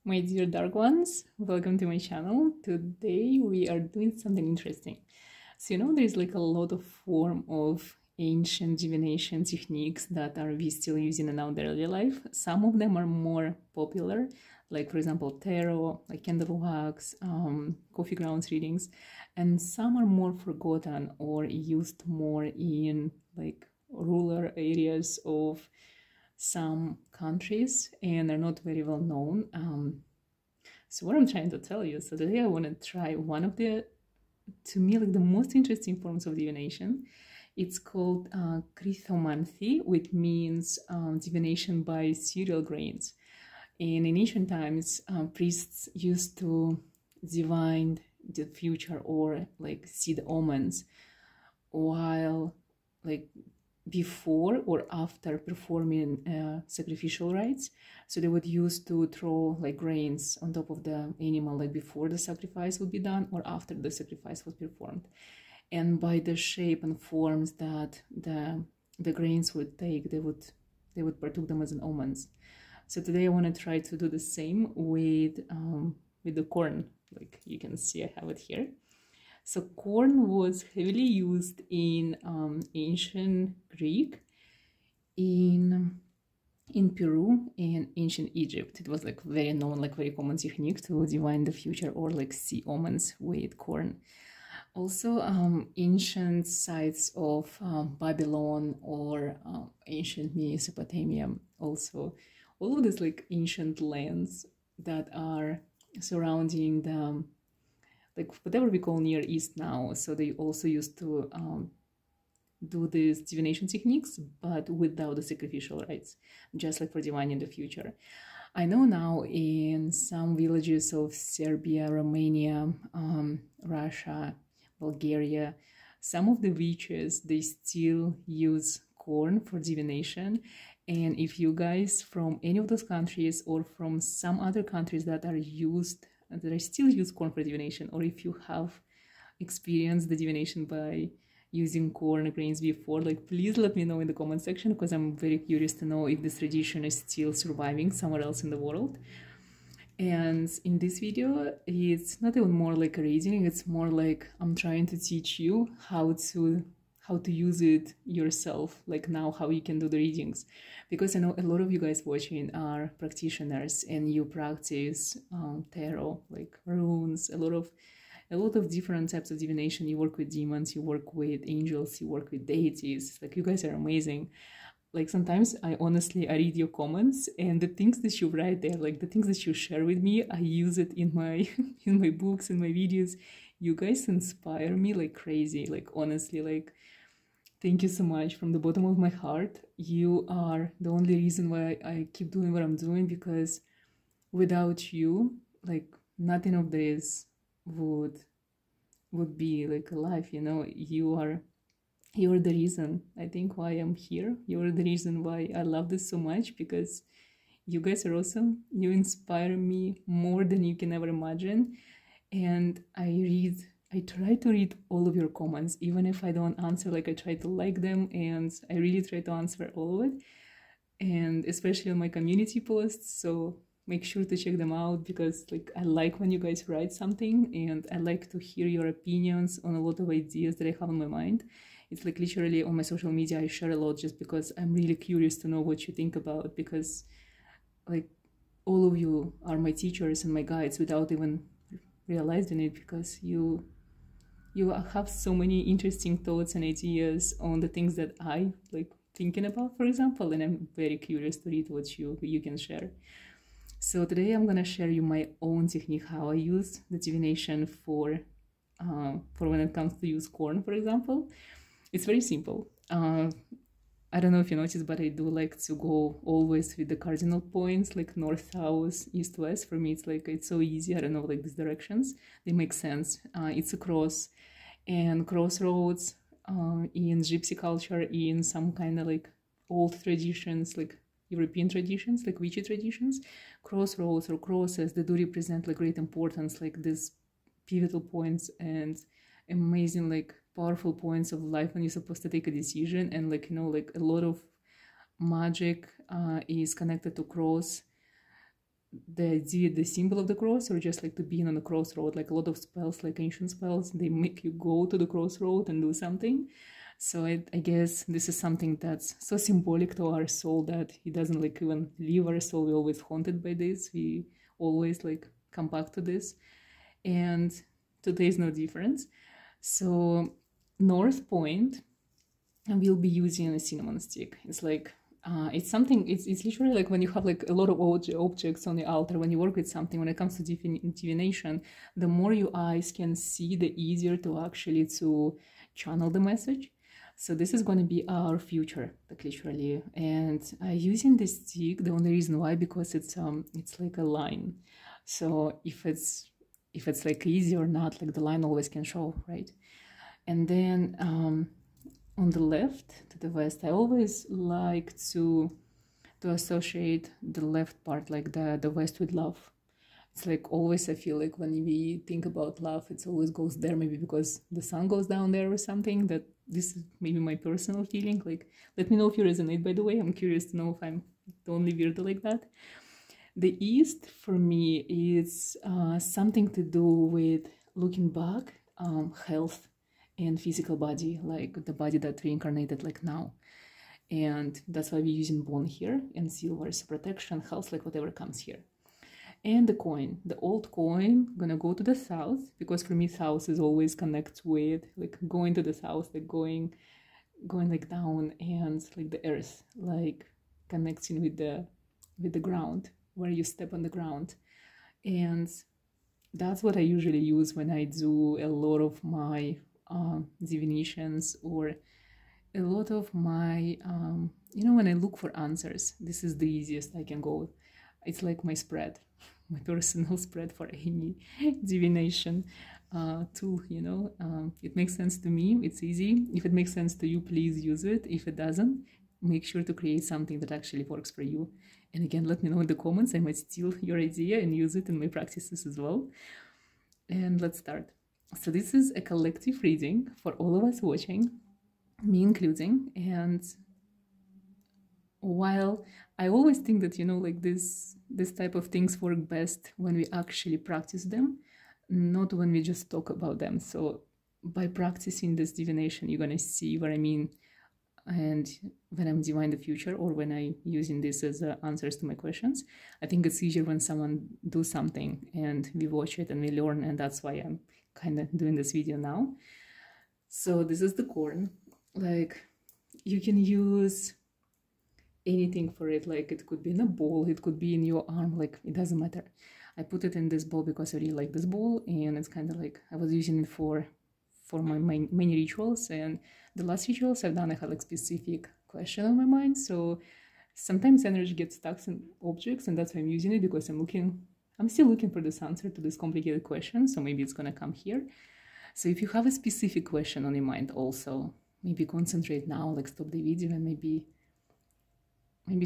My dear dark ones, welcome to my channel. Today we are doing something interesting. So there's like a lot of form of ancient divination techniques that are we still using in our daily life. Some of them are more popular, like for example tarot, like candle wax, coffee grounds readings, and some are more forgotten or used more in like rural areas of some countries and are not very well known. So what I'm trying to tell you, so today I want to try one of the, to me, like the most interesting forms of divination. It's called Crithomancy, which means divination by cereal grains. And in ancient times, priests used to divine the future or like see the omens while like before or after performing sacrificial rites. So they would use to throw like grains on top of the animal, like before the sacrifice would be done or after the sacrifice was performed. And by the shape and forms that the grains would take, they would partook them as an omens. So today I want to try to do the same with the corn. Like you can see, I have it here. So corn was heavily used in ancient Greek, in Peru and ancient Egypt. It was like very known, like very common technique to divine the future or like see omens with corn. Also, ancient sites of Babylon or ancient Mesopotamia. Also, all of these like ancient lands that are surrounding the like whatever we call Near East now. So they also used to do these divination techniques, but without the sacrificial rites, just like for divining the future. I know now in some villages of Serbia, Romania, Russia, Bulgaria, some of the witches, they still use corn for divination. And if you guys from any of those countries or from some other countries that I still use corn for divination, or if you have experienced the divination by using corn grains before, like please let me know in the comment section, because I'm very curious to know if this tradition is still surviving somewhere else in the world. And in this video, it's not even more like a reading, it's more like I'm trying to teach you how to use it yourself, like now how you can do the readings, because I know a lot of you guys watching are practitioners and you practice tarot, like runes, a lot of different types of divination. You work with demons, you work with angels, you work with deities. Like you guys are amazing. Like sometimes I read your comments and the things that you write there, like the things that you share with me, I use it in my in my books, in my videos. You guys inspire me like crazy. Like honestly, like thank you so much from the bottom of my heart. You are the only reason why I keep doing what I'm doing, because without you, like nothing of this would be like alive. You're the reason, I think, why I'm here. You're the reason why I love this so much, because you guys are awesome. You inspire me more than you can ever imagine. And I try to read all of your comments, even if I don't answer, like I try to like them, and I really try to answer all of it, and especially on my community posts. So make sure to check them out, because like I like when you guys write something, and I like to hear your opinions on a lot of ideas that I have in my mind. It's like literally on my social media I share a lot, just because I'm really curious to know what you think about, because like all of you are my teachers and my guides without even realizing it, because you have so many interesting thoughts and ideas on the things that I like thinking about, for example, and I'm very curious to read what you can share. So today I'm gonna share you my own technique, how I use the divination for when it comes to use corn, for example. It's very simple. I don't know if you noticed, but I do like to go always with the cardinal points, like north, south, east, west. For me, it's like, it's so easy. I don't know, like these directions, they make sense. It's a cross, and crossroads in gypsy culture, in some kind of like old traditions, like European traditions, like witchy traditions, crossroads or crosses, they do represent like great importance, like these pivotal points and amazing, like powerful points of life when you're supposed to take a decision. And like like a lot of magic is connected to cross the idea, the symbol of the cross, or just like to being on a crossroad. Like a lot of spells, like ancient spells, they make you go to the crossroad and do something. So I guess this is something that's so symbolic to our soul that it doesn't like even leave our soul. We're always haunted by this. We always like come back to this. And today is no different. So North Point, and we'll be using a cinnamon stick. It's like it's something, it's literally like when you have like a lot of objects on the altar, when you work with something, when it comes to divination, the more your eyes can see, the easier to actually to channel the message. So this is going to be our future, like literally. And using this stick, the only reason why, because it's like a line. So if it's like easy or not, like the line always can show, right? And then on the left to the west, I always like to associate the left part, like the west, with love. It's like always I feel like when we think about love, it always goes there, maybe because the sun goes down there or something. That this is maybe my personal feeling. Like, let me know if you resonate, by the way. I'm curious to know if I'm the only weirdo like that. The east for me is something to do with looking back, health and physical body, like the body that reincarnated like now. And that's why we're using bone here, and silver is protection, health, like whatever comes here. And the coin, the old coin, gonna go to the south, because for me south is always connect with like going to the south, like going like down, and like the earth, like connecting with the ground, where you step on the ground. And that's what I usually use when I do a lot of my divinations, or a lot of my when I look for answers. This is the easiest I can go. It's like my spread, my personal spread for any divination tool, it makes sense to me. It's easy. If it makes sense to you, please use it. If it doesn't, make sure to create something that actually works for you. And again, let me know in the comments. I might steal your idea and use it in my practices as well. And let's start. So this is a collective reading for all of us watching, me including. And while I always think that, like this type of things work best when we actually practice them, not when we just talk about them. So by practicing this divination, you're gonna see what I mean. And when I'm divine the future, or when I'm using this as answers to my questions, I think it's easier when someone do something and we watch it and we learn. And that's why I'm kind of doing this video now. So this is the corn. Like, you can use anything for it. Like, it could be in a bowl, it could be in your arm, like it doesn't matter. I put it in this bowl because I really like this bowl, and it's kind of like I was using it for my many rituals. And the last rituals I've done, I had like specific question on my mind. So sometimes energy gets stuck in objects, and that's why I'm using it, because I'm still looking for this answer to this complicated question. So maybe it's gonna come here. So if you have a specific question on your mind, also maybe concentrate now, like stop the video, and maybe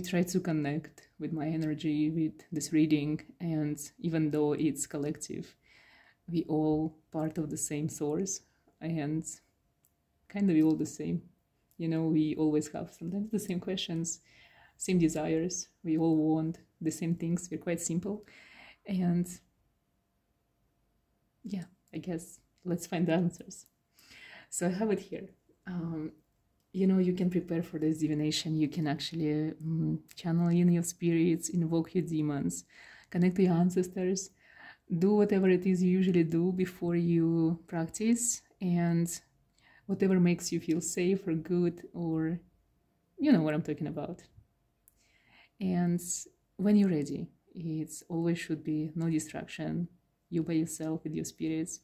try to connect with my energy, with this reading. And even though it's collective, we all part of the same source, and kind of we all the same. We always have sometimes the same questions, same desires. We all want the same things. We're quite simple. And yeah, I guess let's find the answers. So I have it here. You can prepare for this divination. You can actually channel in your spirits, invoke your demons, connect to your ancestors, do whatever it is you usually do before you practice, and whatever makes you feel safe or good, or you know what I'm talking about. And when you're ready, it's always should be no distraction, you by yourself with your spirits.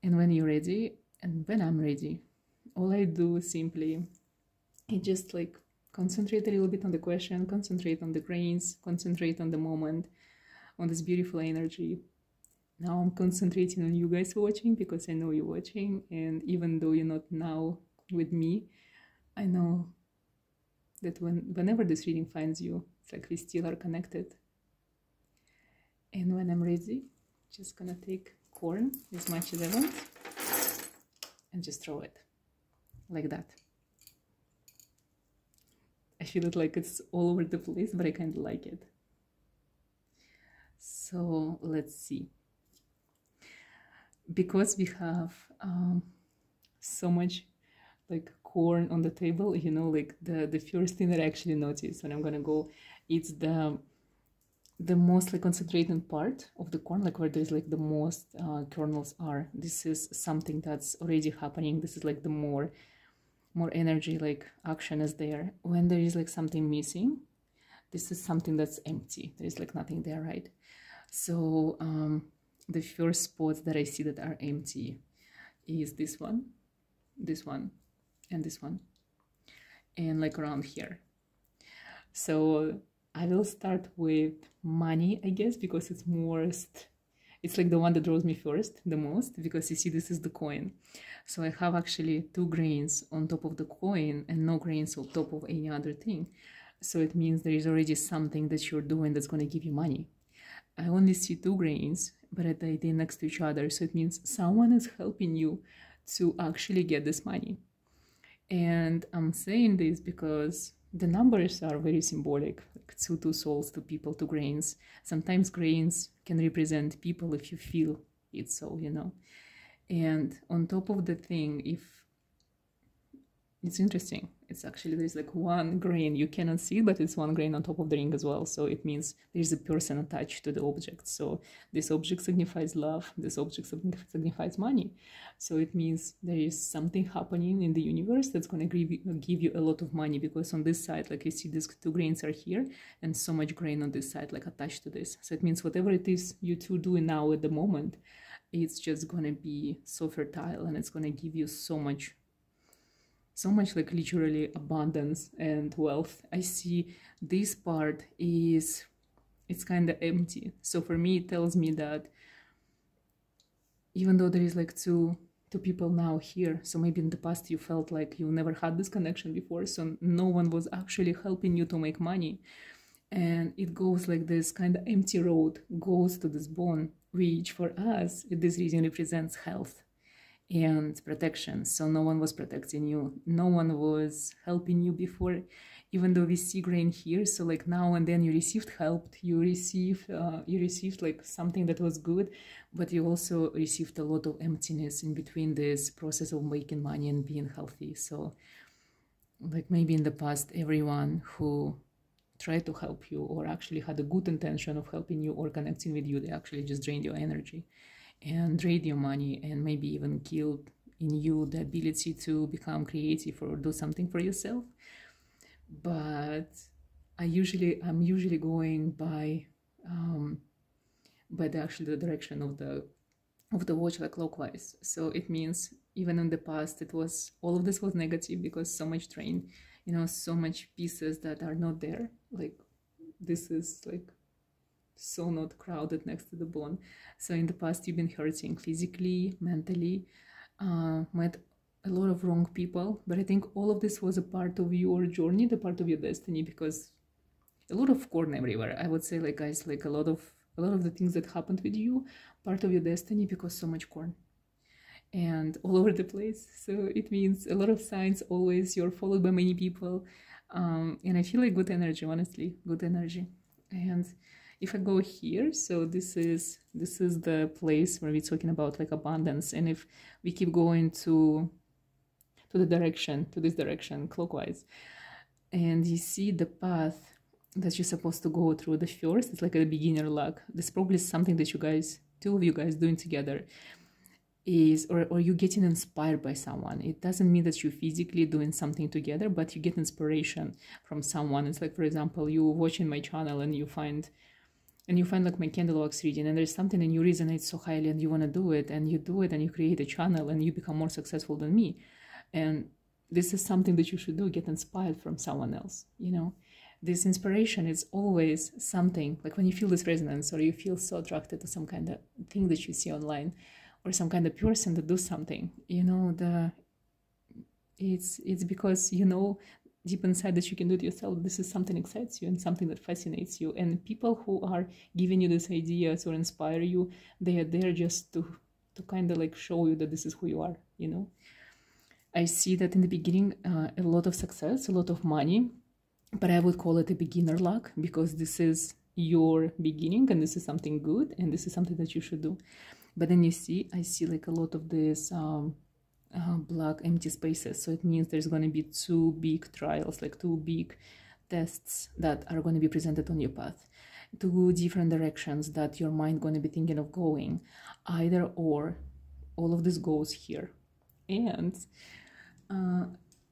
And when you're ready, and when I'm ready, all I do simply is just like concentrate a little bit on the question, concentrate on the grains, concentrate on the moment, on this beautiful energy. Now I'm concentrating on you guys watching, because I know you're watching, and even though you're not now with me, I know that whenever this reading finds you, it's like we still are connected. And when I'm ready, just gonna take corn as much as I want and just throw it like that. I feel it like it's all over the place, but I kind of like it. So let's see. Because we have so much like corn on the table, you know, like the first thing that I actually notice when I'm gonna go, it's the most like concentrated part of the corn, like where there's like the most kernels are. This is something that's already happening. This is like the more energy, like action is there. When there is like something missing, this is something that's empty. There is like nothing there, right? So the first spots that I see that are empty is this one, and this one, and like around here. So I will start with money, I guess, because it's like the one that draws me first the most, because you see this is the coin. So I have actually 2 grains on top of the coin and no grains on top of any other thing. So it means there is already something that you're doing that's going to give you money. I only see 2 grains, but they're next to each other. So it means someone is helping you to actually get this money. And I'm saying this because the numbers are very symbolic, like 2 souls, 2 people, 2 grains. Sometimes grains can represent people if you feel it so, you know. And on top of the thing, if it's interesting, it's actually, there's like 1 grain, you cannot see it, but it's 1 grain on top of the ring as well. So it means there's a person attached to the object. So this object signifies love, this object signifies money. So it means there is something happening in the universe that's going to give you a lot of money, because on this side, like you see, these 2 grains are here and so much grain on this side, like attached to this. So it means whatever it is you two doing now at the moment, it's just going to be so fertile and it's going to give you so much like literally abundance and wealth. I see this part it's kind of empty. So for me, it tells me that even though there is like two people now here, so maybe in the past you felt like you never had this connection before, so no one was actually helping you to make money, and it goes like this kind of empty road goes to this bone, which for us this reason represents health and protection. So no one was protecting you, no one was helping you before, even though we see grain here. So like now and then you received help, you received like something that was good, but you also received a lot of emptiness in between this process of making money and being healthy. So like maybe in the past, everyone who tried to help you or actually had a good intention of helping you or connecting with you, they actually just drained your energy and drained your money, and maybe even killed in you the ability to become creative or do something for yourself. But I'm usually going by the direction of the watch, like clockwise. So it means even in the past, all of this was negative because so much drain, so much pieces that are not there. Like this is like so not crowded next to the bone. So in the past, you've been hurting physically, mentally, met a lot of wrong people. But I think all of this was a part of your journey, the part of your destiny, because a lot of corn everywhere. I would say, like, guys, like a lot of the things that happened with you, part of your destiny, because so much corn and all over the place. So it means a lot of signs always, you're followed by many people. And I feel like good energy, honestly, good energy. And if I go here, so this is the place where we're talking about like abundance. And if we keep going to this direction clockwise, and you see the path that you're supposed to go through, the first, it's like a beginner luck. This probably is something that two of you guys doing together, or you getting inspired by someone. It doesn't mean that you're physically doing something together, but you get inspiration from someone. It's like, for example, you watching my channel and you find like my candle wax reading, and there's something and you resonate so highly and you want to do it, and you do it, and you create a channel and you become more successful than me. And this is something that you should do, get inspired from someone else. This inspiration is always something like when you feel this resonance, or you feel so attracted to some kind of thing that you see online, or some kind of person that do something, it's because deep inside that you can do it yourself. This is something that excites you and something that fascinates you. And people who are giving you these ideas or inspire you, they are there just to kind of like show you that this is who you are. I see that in the beginning, a lot of success, a lot of money, but I would call it a beginner luck, because this is your beginning, and this is something good, and this is something that you should do. But then I see like a lot of this black empty spaces. So it means there's going to be two big trials, like two big tests that are going to be presented on your path, two different directions that your mind going to be thinking of going, either or. All of this goes here. And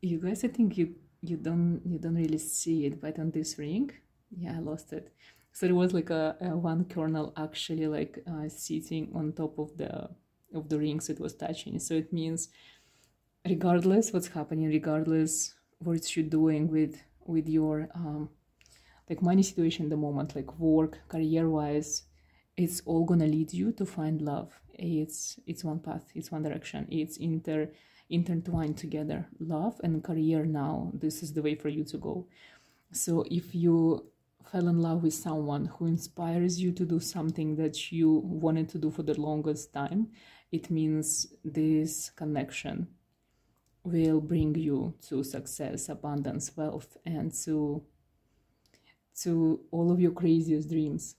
you guys, I think you don't really see it, but on this ring, yeah, I lost it. So there was like a one kernel actually like sitting on top of the rings it was touching. So it means regardless what's happening, regardless what you're doing with your like money situation at the moment, like work, career-wise, it's all gonna lead you to find love. It's one path, it's one direction, it's intertwined together. Love and career now, this is the way for you to go. So if you fell in love with someone who inspires you to do something that you wanted to do for the longest time, it means this connection will bring you to success, abundance, wealth, and to all of your craziest dreams.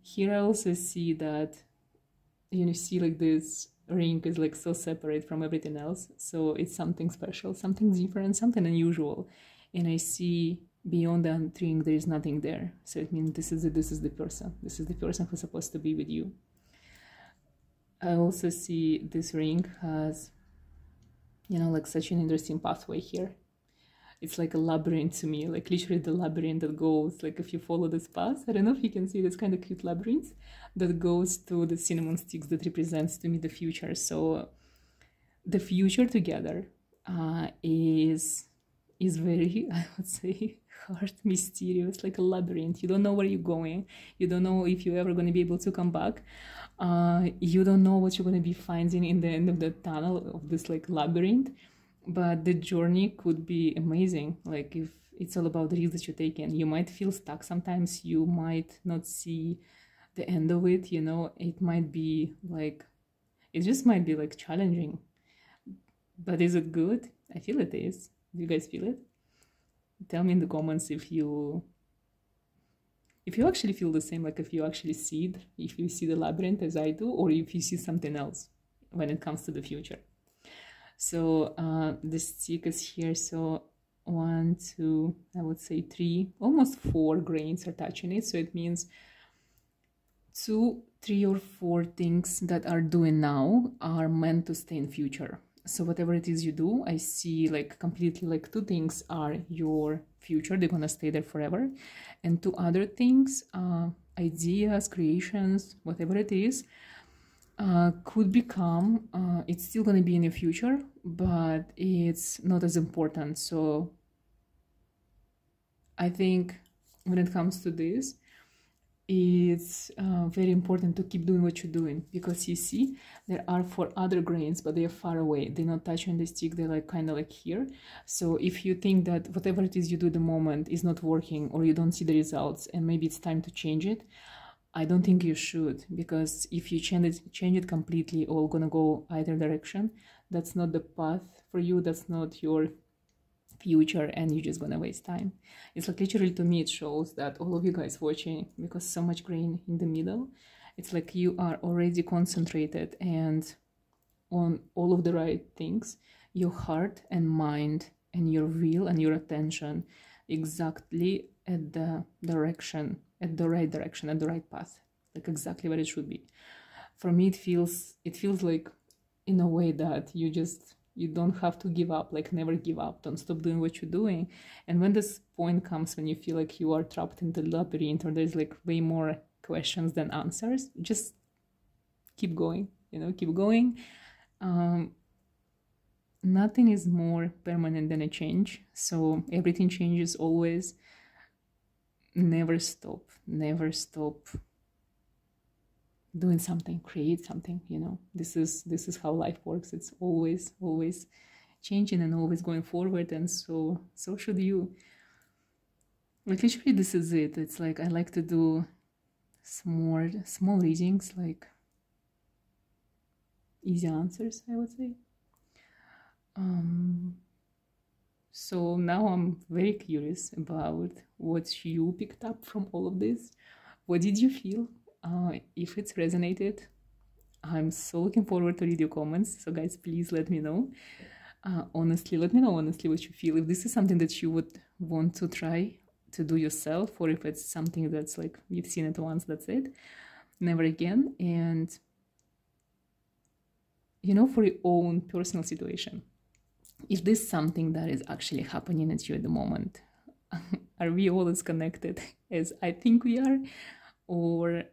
Here I also see that, you know, see like this ring is like so separate from everything else. So it's something special, something different, something unusual. And I see beyond that ring, there is nothing there. So it means this is the person. This is the person who's supposed to be with you. I also see this ring has, you know, like such an interesting pathway here. It's like a labyrinth to me, like literally the labyrinth that goes, like if you follow this path, I don't know if you can see this kind of cute labyrinth that goes to the cinnamon sticks that represents to me the future. So the future together is very, I would say, hard, mysterious, like a labyrinth. You don't know where you're going. You don't know if you're ever going to be able to come back. You don't know what you're going to be finding in the end of the tunnel of this like labyrinth. But the journey could be amazing. Like if it's all about the risks that you're taking, you might feel stuck sometimes. You might not see the end of it, you know. It might be like, it just might be like challenging. But is it good? I feel it is. Do you guys feel it? Tell me in the comments if you actually feel the same, like if you actually see it, if you see the labyrinth as I do, or if you see something else when it comes to the future. So the stick is here. So 1, 2, I would say 3, almost 4 grains are touching it. So it means 2, 3 or 4 things that are doing now are meant to stay in future. So whatever it is you do, I see like completely like 2 things are your future. They're gonna stay there forever. And 2 other things, ideas, creations, whatever it is, could become, it's still going to be in the future, but it's not as important. So I think when it comes to this, it's very important to keep doing what you're doing, because you see there are 4 other grains, but they are far away. They're not touching the stick. They're like kind of like here. So if you think that whatever it is you do at the moment is not working, or you don't see the results and maybe it's time to change it, I don't think you should, because if you change it completely, all gonna go either direction. That's not the path for you. That's not your future, and you're just gonna waste time. It's like literally, to me, it shows that all of you guys watching, because so much grain in the middle, it's like you are already concentrated and on all of the right things. Your heart and mind and your will and your attention exactly at the direction, at the right direction, at the right path, like exactly where it should be. For me, it feels like, in a way, that you don't have to give up, like never give up, don't stop doing what you're doing. And when this point comes when you feel like you are trapped in the labyrinth, or there's like way more questions than answers, just keep going, you know, keep going. Nothing is more permanent than a change, so everything changes always. Never stop doing something, create something, you know. This is how life works. It's always changing and always going forward, and so should you. Like literally, this is it. It's like I like to do small readings, like easy answers, I would say. So now I'm very curious about what you picked up from all of this. What did you feel? If it's resonated, I'm so looking forward to read your comments. So guys, please let me know. Honestly, let me know honestly what you feel. If this is something that you would want to try to do yourself, or if it's something that's like you've seen it once, that's it, never again. And you know, for your own personal situation, if this is something that is actually happening at you at the moment, are we all as connected as I think we are, or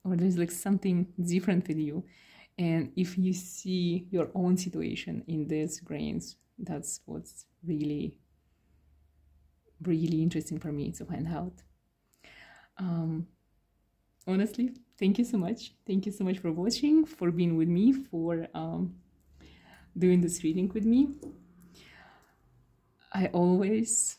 there's like something different with you? And if you see your own situation in these grains, that's what's really, really interesting for me to find out. Honestly, thank you so much. Thank you so much for watching, for being with me, for doing this reading with me. I always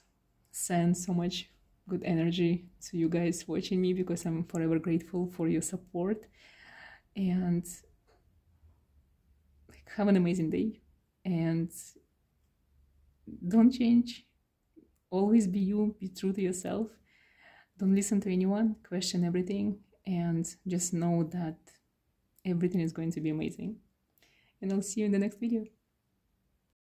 send so much good energy to you guys watching me because I'm forever grateful for your support. And have an amazing day. And don't change. Always be you, be true to yourself. Don't listen to anyone, question everything, and just know that everything is going to be amazing. And I'll see you in the next video.